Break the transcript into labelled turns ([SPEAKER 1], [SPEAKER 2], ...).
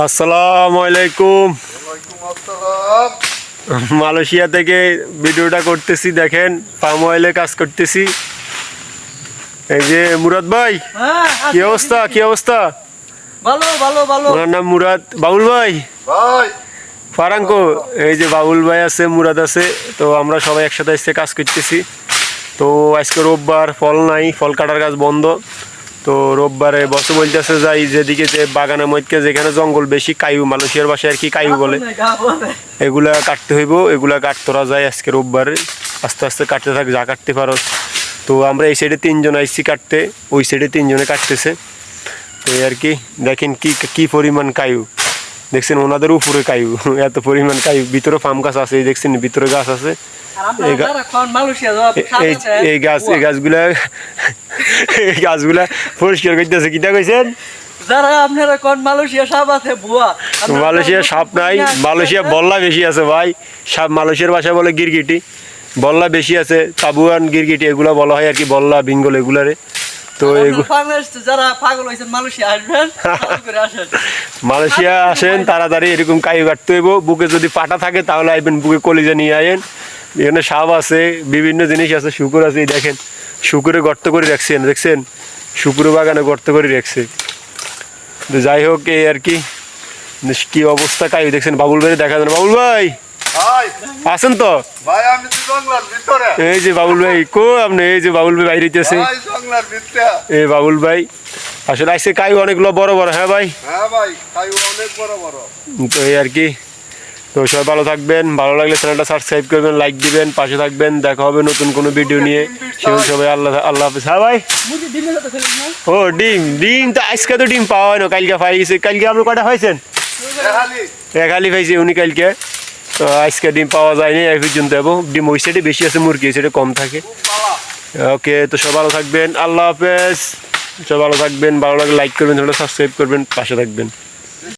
[SPEAKER 1] আসসালামু আলাইকুম। মালয়েশিয়া থেকে ভিডিওটা করতেছি, দেখেন পাম অয়েলে কাজ করতেছি। এই যে মুরাদ ভাই, কি অবস্থা? কি অবস্থা?
[SPEAKER 2] ভালো ভালো ভালো।
[SPEAKER 1] ওনার নাম মুরাদ। বাবুল ভাই, ফারাঙ্কো, এই যে বাবুল ভাই আছে, মুরাদ আছে, তো আমরা সবাই একসাথে এসে কাজ করতেছি। তো আজকে রোববার, ফল নাই, ফল কাটার কাজ বন্ধ। তো রোববারে বসে বলতেছে যাই যেদিকে যে বাগানের মধ্যে যেখানে জঙ্গল বেশি, কায়ু, মালয়েশিয়ার ভাষায় আর কি কায়ু বলে, এগুলা কাটতে হইব। এগুলা কাটতরা যায় আজকে রোববারে, আস্তে আস্তে কাটতে থাক, যা কাটতে পারো। তো আমরা এই সাইডে 3 জন আইসি কাটতে, ওই সাইডে 3 জনে কাটতেছে। তো এই আর কি, দেখেন কি কি পরিমাণ কায়ু দেখছেন, ওনাদের উপরে কায়ু, এত পরিমাণ কায়ু। ভিতরে ফার্ম গাছ আছে, এই দেখছেন ভিতরে গাছ আছে। এই গাছগুলা পরিষ্কার করতেছে। কিটা কইছেন? মালয়েশিয়া সাপ নাই, মালয়েশিয়া বল্লা বেশি আছে ভাই। সাপ মালয়েশিয়ার ভাষায় বলে গিরগিটি, বল্লা বেশি আছে। তাবুয়ান, গিরগিটি এগুলা বলা হয় আর কি, বল্লা, বেঙ্গল এগুলারে। তো মালয়েশিয়া আসেন তাড়াতাড়ি, এরকম কায়ু কাটতে হইব। বুকে যদি পাটা থাকে তাহলে আইবেন, বুকে কলিজা নিয়ে আইন। এখানে সাপ আছে, বিভিন্ন জিনিস আছে, শুকুর আছে। দেখেন শুকুরে গর্ত করে রাখছেন, দেখছেন শুকুর বাগানে গর্ত করে রাখছে। তো যাই হোক, এই আর কি, কি অবস্থা কায়ু দেখছেন। বাবুল ভাই দেখা যান। বাবুল ভাই আছেন তো? এই যে বাবুল ভাই কো আপনি, এই যে বাবুল ভাই বাইরে আছে। এই বাবুল ভাই আসলে আজকে কায়ু অনেকগুলো বড় বড়। হ্যাঁ ভাই, তো এই আর কি। তো সবাই ভালো থাকবেন, ভালো লাগলে চ্যানেলটা সাবস্ক্রাইব করবেন, লাইক দিবেন, পাশে থাকবেন। দেখা হবে নতুন কোনো ভিডিও নিয়ে। সবাই আল্লাহ আল্লাহ হাফেজ। হ্যাঁ ভাই, ও ডিম, ডিম তো আজকে তো ডিম পাওয়া হয় না, কালকে পাইছে। কালকে আপনি কটা পাইছেন? খালি পাইছে উনি কালকে। তো আজকে ডিম পাওয়া যায়নি এই পর্যন্ত। এবং ডিম ওই সাইডে বেশি আছে, মুরগি ওই সাইডে কম থাকে। ওকে, তো সবাই ভালো থাকবেন, আল্লাহ হাফেজ। সবাই ভালো থাকবেন, ভালো লাগলে লাইক করবেন, সাবস্ক্রাইব করবেন, পাশে থাকবেন।